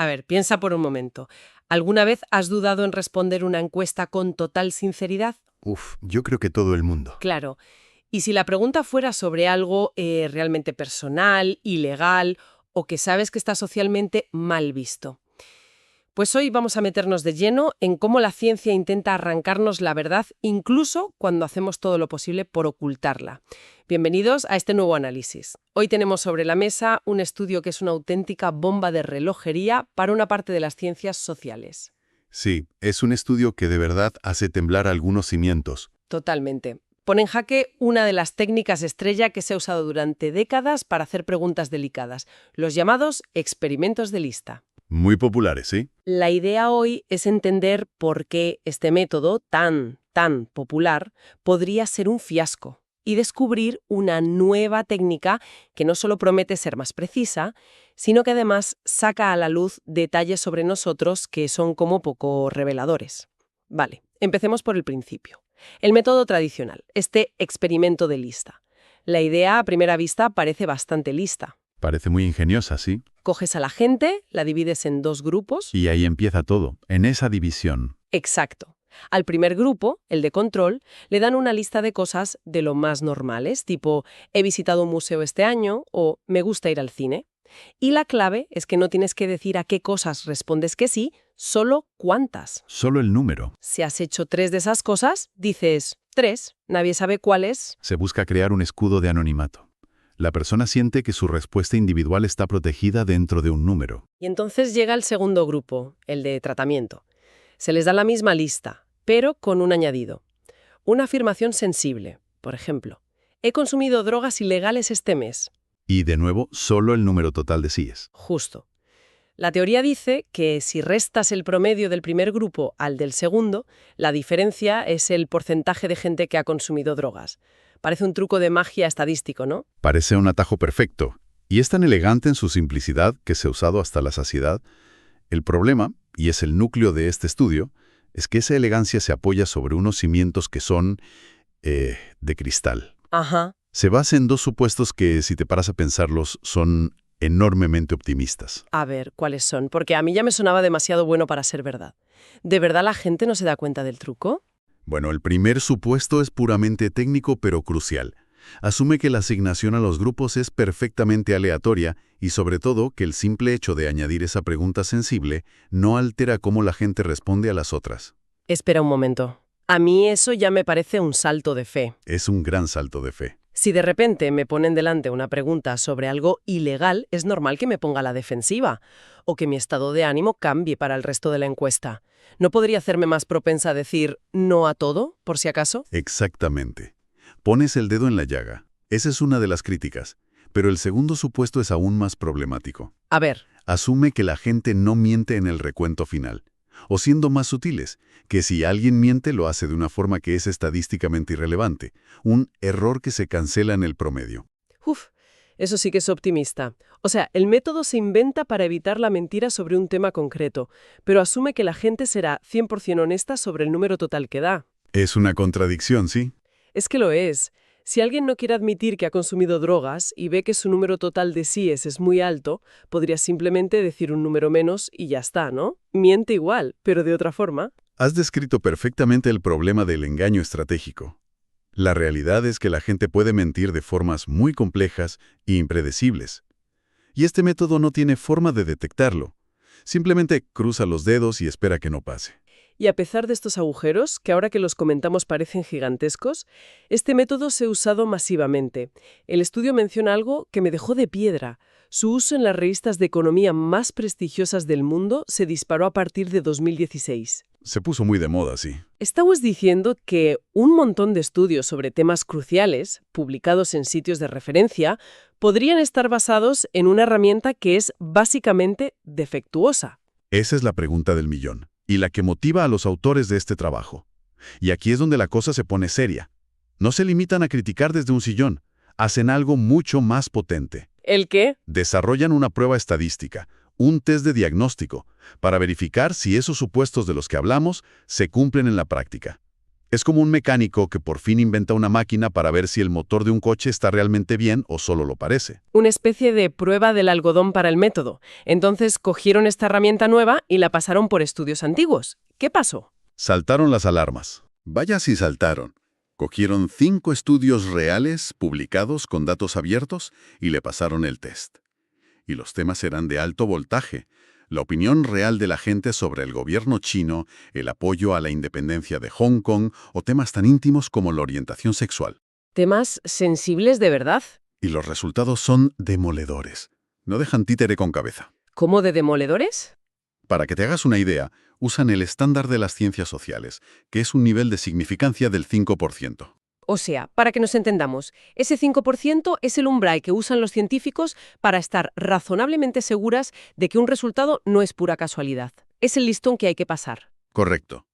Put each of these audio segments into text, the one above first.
A ver, piensa por un momento. ¿Alguna vez has dudado en responder una encuesta con total sinceridad? Yo creo que todo el mundo. Claro. Y si la pregunta fuera sobre algo realmente personal, ilegal o que sabes que está socialmente mal visto. Pues hoy vamos a meternos de lleno en cómo la ciencia intenta arrancarnos la verdad, incluso cuando hacemos todo lo posible por ocultarla. Bienvenidos a este nuevo análisis. Hoy tenemos sobre la mesa un estudio que es una auténtica bomba de relojería para una parte de las ciencias sociales. Sí, es un estudio que de verdad hace temblar algunos cimientos. Totalmente. Pone en jaque una de las técnicas estrella que se ha usado durante décadas para hacer preguntas delicadas, los llamados experimentos de lista. Muy populares, ¿sí? La idea hoy es entender por qué este método tan popular podría ser un fiasco y descubrir una nueva técnica que no solo promete ser más precisa, sino que además saca a la luz detalles sobre nosotros que son como poco reveladores. Vale, empecemos por el principio. El método tradicional, este experimento de lista. La idea a primera vista parece bastante lista. Parece muy ingeniosa, ¿sí? Coges a la gente, la divides en dos grupos. Y ahí empieza todo, en esa división. Exacto. Al primer grupo, el de control, le dan una lista de cosas de lo más normales, tipo he visitado un museo este año o me gusta ir al cine. Y la clave es que no tienes que decir a qué cosas respondes que sí, solo cuántas. Solo el número. Si has hecho 3 de esas cosas, dices 3, nadie sabe cuáles. Se busca crear un escudo de anonimato. La persona siente que su respuesta individual está protegida dentro de un número. Y entonces llega el segundo grupo, el de tratamiento. Se les da la misma lista, pero con un añadido. Una afirmación sensible, por ejemplo. He consumido drogas ilegales este mes. Y de nuevo, solo el número total de síes. Justo. La teoría dice que si restas el promedio del primer grupo al del segundo, la diferencia es el porcentaje de gente que ha consumido drogas. Parece un truco de magia estadístico, ¿no? Parece un atajo perfecto. Y es tan elegante en su simplicidad que se ha usado hasta la saciedad. El problema, y es el núcleo de este estudio, es que esa elegancia se apoya sobre unos cimientos que son de cristal. Ajá. Se basa en dos supuestos que, si te paras a pensarlos, son enormemente optimistas. A ver, ¿cuáles son? Porque a mí ya me sonaba demasiado bueno para ser verdad. ¿De verdad la gente no se da cuenta del truco? Bueno, el primer supuesto es puramente técnico pero crucial. Asume que la asignación a los grupos es perfectamente aleatoria y sobre todo que el simple hecho de añadir esa pregunta sensible no altera cómo la gente responde a las otras. Espera un momento. A mí eso ya me parece un salto de fe. Es un gran salto de fe. Si de repente me ponen delante una pregunta sobre algo ilegal, es normal que me ponga a la defensiva o que mi estado de ánimo cambie para el resto de la encuesta. ¿No podría hacerme más propensa a decir no a todo, por si acaso? Exactamente. Pones el dedo en la llaga. Esa es una de las críticas. Pero el segundo supuesto es aún más problemático. A ver. Asume que la gente no miente en el recuento final. O siendo más sutiles, que si alguien miente lo hace de una forma que es estadísticamente irrelevante, un error que se cancela en el promedio. Uf, eso sí que es optimista. O sea, el método se inventa para evitar la mentira sobre un tema concreto, pero asume que la gente será 100% honesta sobre el número total que da. Es una contradicción, ¿sí? Es que lo es. Si alguien no quiere admitir que ha consumido drogas y ve que su número total de síes es muy alto, podría simplemente decir un número menos y ya está, ¿no? Miente igual, pero de otra forma. Has descrito perfectamente el problema del engaño estratégico. La realidad es que la gente puede mentir de formas muy complejas e impredecibles. Y este método no tiene forma de detectarlo. Simplemente cruza los dedos y espera que no pase. Y a pesar de estos agujeros, que ahora que los comentamos parecen gigantescos, este método se ha usado masivamente. El estudio menciona algo que me dejó de piedra. Su uso en las revistas de economía más prestigiosas del mundo se disparó a partir de 2016. Se puso muy de moda, sí. Estamos diciendo que un montón de estudios sobre temas cruciales, publicados en sitios de referencia, podrían estar basados en una herramienta que es básicamente defectuosa. Esa es la pregunta del millón, y la que motiva a los autores de este trabajo. Y aquí es donde la cosa se pone seria. No se limitan a criticar desde un sillón, hacen algo mucho más potente. ¿El qué? Desarrollan una prueba estadística, un test de diagnóstico, para verificar si esos supuestos de los que hablamos se cumplen en la práctica. Es como un mecánico que por fin inventa una máquina para ver si el motor de un coche está realmente bien o solo lo parece. Una especie de prueba del algodón para el método. Entonces cogieron esta herramienta nueva y la pasaron por estudios antiguos. ¿Qué pasó? Saltaron las alarmas. Vaya si saltaron. Cogieron 5 estudios reales publicados con datos abiertos y le pasaron el test. Y los temas eran de alto voltaje. La opinión real de la gente sobre el gobierno chino, el apoyo a la independencia de Hong Kong o temas tan íntimos como la orientación sexual. Temas sensibles de verdad. Y los resultados son demoledores. No dejan títere con cabeza. ¿Cómo de demoledores? Para que te hagas una idea, usan el estándar de las ciencias sociales, que es un nivel de significancia del 5%. O sea, para que nos entendamos, ese 5% es el umbral que usan los científicos para estar razonablemente seguras de que un resultado no es pura casualidad. Es el listón que hay que pasar. Correcto.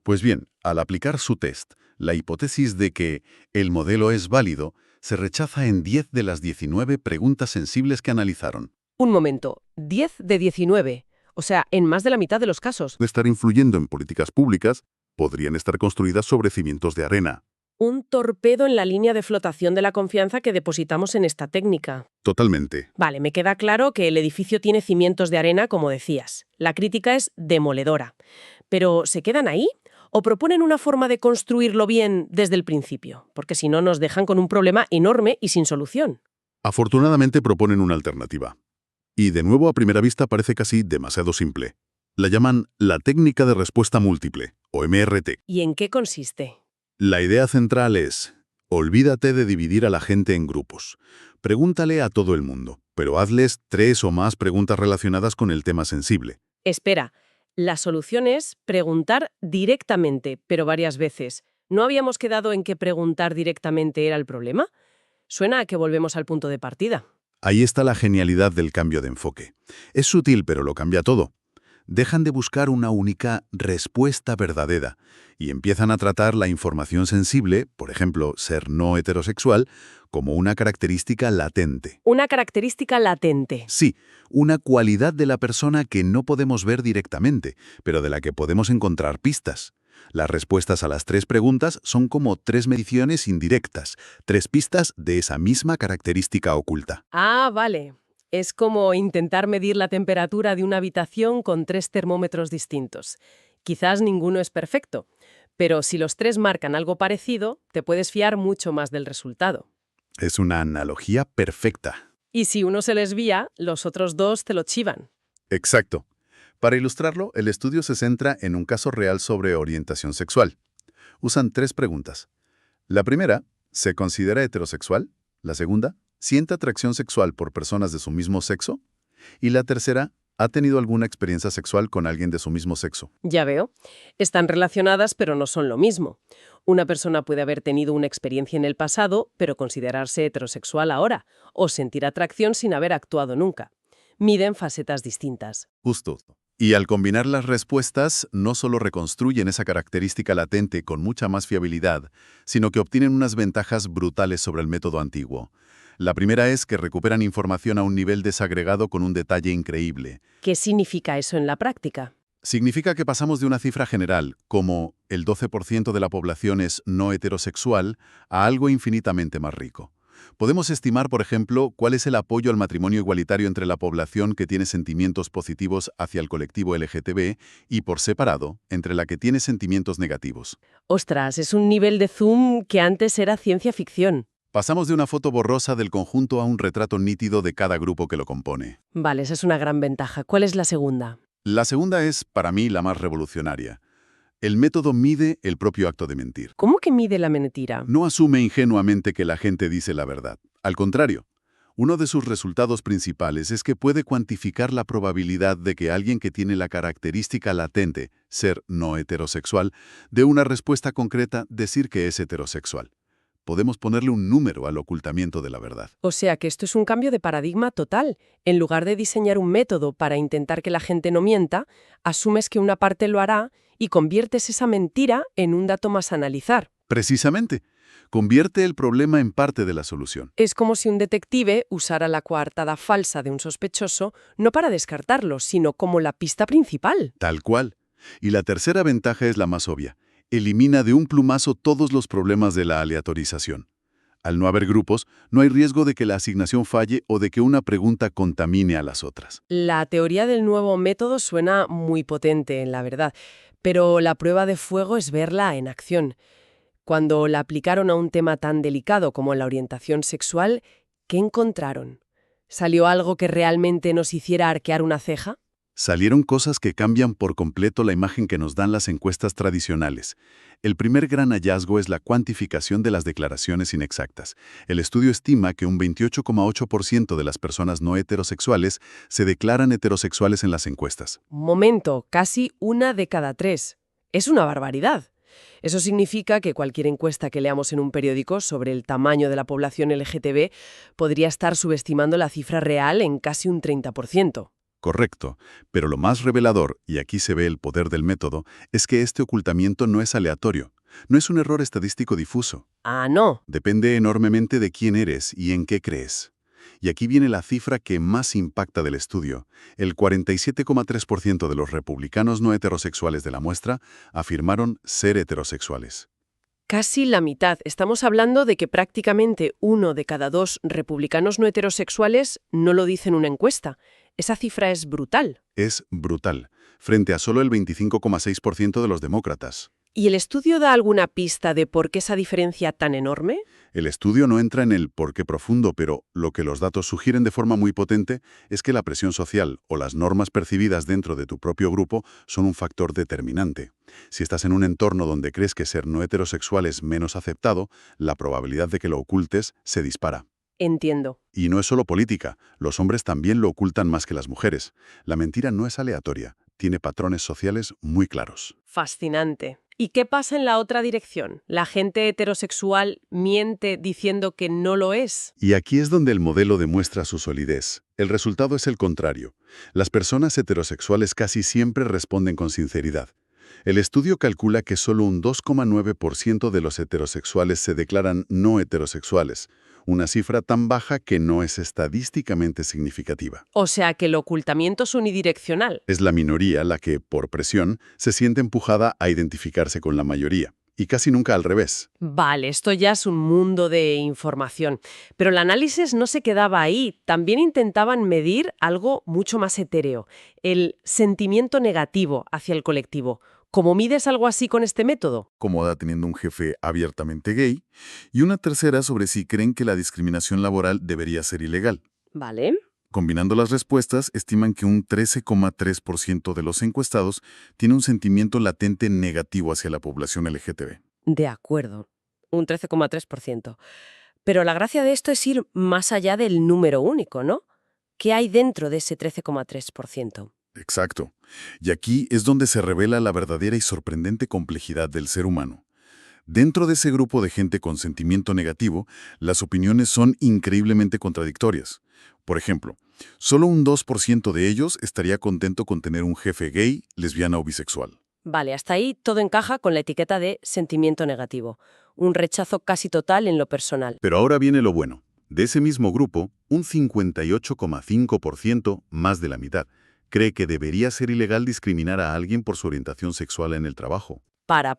Pues bien, al aplicar su test, la hipótesis de que el modelo es válido se rechaza en 10 de las 19 preguntas sensibles que analizaron. Un momento, 10 de 19. O sea, en más de la mitad de los casos. De estar influyendo en políticas públicas, podrían estar construidas sobre cimientos de arena. Un torpedo en la línea de flotación de la confianza que depositamos en esta técnica. Totalmente. Vale, me queda claro que el edificio tiene cimientos de arena, como decías. La crítica es demoledora. ¿Pero se quedan ahí? ¿O proponen una forma de construirlo bien desde el principio? Porque si no, nos dejan con un problema enorme y sin solución. Afortunadamente proponen una alternativa. Y de nuevo a primera vista parece casi demasiado simple. La llaman la técnica de respuesta múltiple, o MRT. ¿Y en qué consiste? La idea central es, olvídate de dividir a la gente en grupos. Pregúntale a todo el mundo, pero hazles 3 o más preguntas relacionadas con el tema sensible. Espera, la solución es preguntar directamente, pero varias veces. ¿No habíamos quedado en que preguntar directamente era el problema? Suena a que volvemos al punto de partida. Ahí está la genialidad del cambio de enfoque. Es sutil, pero lo cambia todo. Dejan de buscar una única respuesta verdadera y empiezan a tratar la información sensible, por ejemplo, ser no heterosexual, como una característica latente. Una característica latente. Sí, una cualidad de la persona que no podemos ver directamente, pero de la que podemos encontrar pistas. Las respuestas a las 3 preguntas son como 3 mediciones indirectas, 3 pistas de esa misma característica oculta. Ah, vale. Es como intentar medir la temperatura de una habitación con 3 termómetros distintos. Quizás ninguno es perfecto, pero si los 3 marcan algo parecido, te puedes fiar mucho más del resultado. Es una analogía perfecta. Y si uno se desvía, los otros 2 te lo chivan. Exacto. Para ilustrarlo, el estudio se centra en un caso real sobre orientación sexual. Usan 3 preguntas. La primera, ¿se considera heterosexual? La segunda, ¿siente atracción sexual por personas de su mismo sexo? Y la tercera, ¿ha tenido alguna experiencia sexual con alguien de su mismo sexo? Ya veo. Están relacionadas, pero no son lo mismo. Una persona puede haber tenido una experiencia en el pasado, pero considerarse heterosexual ahora, o sentir atracción sin haber actuado nunca. Miden facetas distintas. Justo. Y al combinar las respuestas, no solo reconstruyen esa característica latente con mucha más fiabilidad, sino que obtienen unas ventajas brutales sobre el método antiguo. La primera es que recuperan información a un nivel desagregado con un detalle increíble. ¿Qué significa eso en la práctica? Significa que pasamos de una cifra general, como el 12% de la población es no heterosexual, a algo infinitamente más rico. Podemos estimar, por ejemplo, cuál es el apoyo al matrimonio igualitario entre la población que tiene sentimientos positivos hacia el colectivo LGTB y, por separado, entre la que tiene sentimientos negativos. Ostras, es un nivel de zoom que antes era ciencia ficción. Pasamos de una foto borrosa del conjunto a un retrato nítido de cada grupo que lo compone. Vale, esa es una gran ventaja. ¿Cuál es la segunda? La segunda es, para mí, la más revolucionaria. El método mide el propio acto de mentir. ¿Cómo que mide la mentira? No asume ingenuamente que la gente dice la verdad. Al contrario, uno de sus resultados principales es que puede cuantificar la probabilidad de que alguien que tiene la característica latente, ser no heterosexual, dé una respuesta concreta, decir que es heterosexual. Podemos ponerle un número al ocultamiento de la verdad. O sea que esto es un cambio de paradigma total. En lugar de diseñar un método para intentar que la gente no mienta, asumes que una parte lo hará y conviertes esa mentira en un dato más a analizar. Precisamente, convierte el problema en parte de la solución. Es como si un detective usara la coartada falsa de un sospechoso no para descartarlo, sino como la pista principal. Tal cual. Y la tercera ventaja es la más obvia. Elimina de un plumazo todos los problemas de la aleatorización. Al no haber grupos, no hay riesgo de que la asignación falle o de que una pregunta contamine a las otras. La teoría del nuevo método suena muy potente, la verdad, pero la prueba de fuego es verla en acción. Cuando la aplicaron a un tema tan delicado como la orientación sexual, ¿qué encontraron? ¿Salió algo que realmente nos hiciera arquear una ceja? Salieron cosas que cambian por completo la imagen que nos dan las encuestas tradicionales. El primer gran hallazgo es la cuantificación de las declaraciones inexactas. El estudio estima que un 28,8% de las personas no heterosexuales se declaran heterosexuales en las encuestas. Un momento, casi 1 de cada 3. Es una barbaridad. Eso significa que cualquier encuesta que leamos en un periódico sobre el tamaño de la población LGTB podría estar subestimando la cifra real en casi un 30%. Correcto, pero lo más revelador, y aquí se ve el poder del método, es que este ocultamiento no es aleatorio. No es un error estadístico difuso. Ah, no. Depende enormemente de quién eres y en qué crees. Y aquí viene la cifra que más impacta del estudio. El 47,3% de los republicanos no heterosexuales de la muestra afirmaron ser heterosexuales. Casi la mitad. Estamos hablando de que prácticamente 1 de cada 2 republicanos no heterosexuales no lo dice en una encuesta. Esa cifra es brutal. Es brutal, frente a solo el 25,6% de los demócratas. ¿Y el estudio da alguna pista de por qué esa diferencia tan enorme? El estudio no entra en el por qué profundo, pero lo que los datos sugieren de forma muy potente es que la presión social o las normas percibidas dentro de tu propio grupo son un factor determinante. Si estás en un entorno donde crees que ser no heterosexual es menos aceptado, la probabilidad de que lo ocultes se dispara. Entiendo. Y no es solo política, los hombres también lo ocultan más que las mujeres. La mentira no es aleatoria, tiene patrones sociales muy claros. Fascinante. ¿Y qué pasa en la otra dirección? ¿La gente heterosexual miente diciendo que no lo es? Y aquí es donde el modelo demuestra su solidez. El resultado es el contrario. Las personas heterosexuales casi siempre responden con sinceridad. El estudio calcula que solo un 2,9% de los heterosexuales se declaran no heterosexuales, una cifra tan baja que no es estadísticamente significativa. O sea que el ocultamiento es unidireccional. Es la minoría la que, por presión, se siente empujada a identificarse con la mayoría, y casi nunca al revés. Vale, esto ya es un mundo de información. Pero el análisis no se quedaba ahí. También intentaban medir algo mucho más etéreo, el sentimiento negativo hacia el colectivo. ¿Cómo mides algo así con este método? Cómoda teniendo un jefe abiertamente gay, y una tercera sobre si creen que la discriminación laboral debería ser ilegal. Vale. Combinando las respuestas, estiman que un 13,3% de los encuestados tiene un sentimiento latente negativo hacia la población LGTB. De acuerdo. Un 13,3%. Pero la gracia de esto es ir más allá del número único, ¿no? ¿Qué hay dentro de ese 13,3%? Exacto. Y aquí es donde se revela la verdadera y sorprendente complejidad del ser humano. Dentro de ese grupo de gente con sentimiento negativo, las opiniones son increíblemente contradictorias. Por ejemplo, solo un 2% de ellos estaría contento con tener un jefe gay, lesbiana o bisexual. Vale, hasta ahí todo encaja con la etiqueta de sentimiento negativo. Un rechazo casi total en lo personal. Pero ahora viene lo bueno. De ese mismo grupo, un 58,5%, más de la mitad, cree que debería ser ilegal discriminar a alguien por su orientación sexual en el trabajo. Para.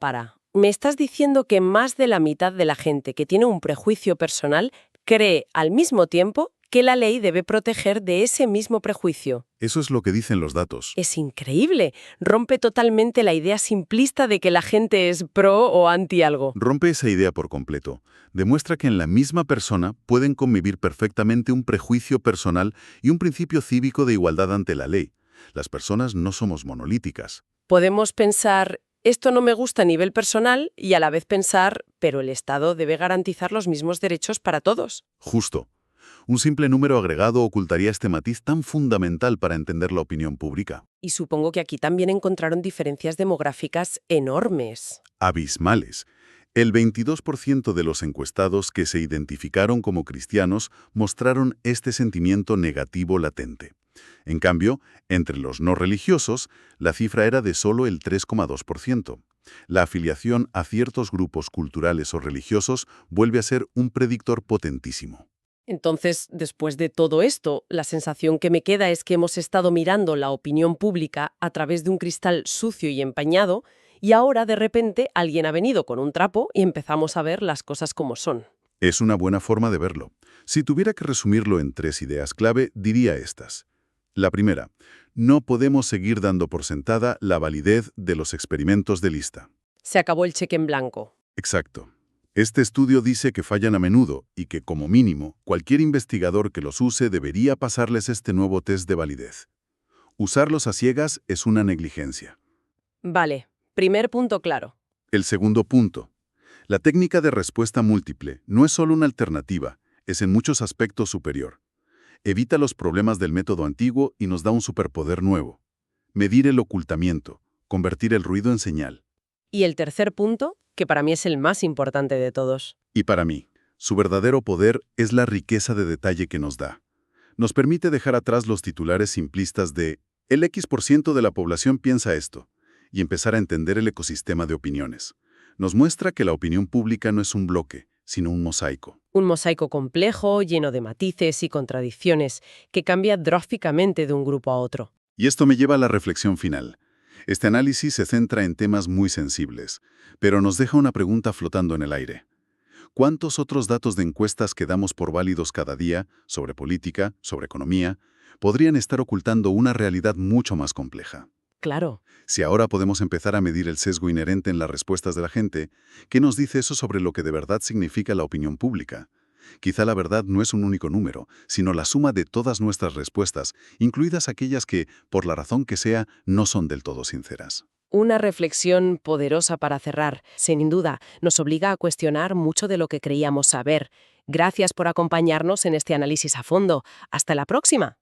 ¿Me estás diciendo que más de la mitad de la gente que tiene un prejuicio personal cree al mismo tiempo que la ley debe proteger de ese mismo prejuicio? Eso es lo que dicen los datos. Es increíble. Rompe totalmente la idea simplista de que la gente es pro o anti algo. Rompe esa idea por completo. Demuestra que en la misma persona pueden convivir perfectamente un prejuicio personal y un principio cívico de igualdad ante la ley. Las personas no somos monolíticas. Podemos pensar, esto no me gusta a nivel personal, y a la vez pensar, pero el Estado debe garantizar los mismos derechos para todos. Justo. Un simple número agregado ocultaría este matiz tan fundamental para entender la opinión pública. Y supongo que aquí también encontraron diferencias demográficas enormes. Abismales. El 22% de los encuestados que se identificaron como cristianos mostraron este sentimiento negativo latente. En cambio, entre los no religiosos, la cifra era de solo el 3,2%. La afiliación a ciertos grupos culturales o religiosos vuelve a ser un predictor potentísimo. Entonces, después de todo esto, la sensación que me queda es que hemos estado mirando la opinión pública a través de un cristal sucio y empañado y ahora de repente alguien ha venido con un trapo y empezamos a ver las cosas como son. Es una buena forma de verlo. Si tuviera que resumirlo en 3 ideas clave, diría estas. La primera, no podemos seguir dando por sentada la validez de los experimentos de lista. Se acabó el cheque en blanco. Exacto. Este estudio dice que fallan a menudo y que, como mínimo, cualquier investigador que los use debería pasarles este nuevo test de validez. Usarlos a ciegas es una negligencia. Vale, primer punto claro. El segundo punto. La técnica de respuesta múltiple no es solo una alternativa, es en muchos aspectos superior. Evita los problemas del método antiguo y nos da un superpoder nuevo. Medir el ocultamiento, convertir el ruido en señal. Y el tercer punto, que para mí es el más importante de todos. Y para mí, su verdadero poder es la riqueza de detalle que nos da. Nos permite dejar atrás los titulares simplistas de «el X% de la población piensa esto» y empezar a entender el ecosistema de opiniones. Nos muestra que la opinión pública no es un bloque, sino un mosaico. Un mosaico complejo, lleno de matices y contradicciones, que cambia drásticamente de un grupo a otro. Y esto me lleva a la reflexión final. Este análisis se centra en temas muy sensibles, pero nos deja una pregunta flotando en el aire. ¿Cuántos otros datos de encuestas que damos por válidos cada día, sobre política, sobre economía, podrían estar ocultando una realidad mucho más compleja? Claro. Si ahora podemos empezar a medir el sesgo inherente en las respuestas de la gente, ¿qué nos dice eso sobre lo que de verdad significa la opinión pública? Quizá la verdad no es un único número, sino la suma de todas nuestras respuestas, incluidas aquellas que, por la razón que sea, no son del todo sinceras. Una reflexión poderosa para cerrar. Sin duda, nos obliga a cuestionar mucho de lo que creíamos saber. Gracias por acompañarnos en este análisis a fondo. Hasta la próxima.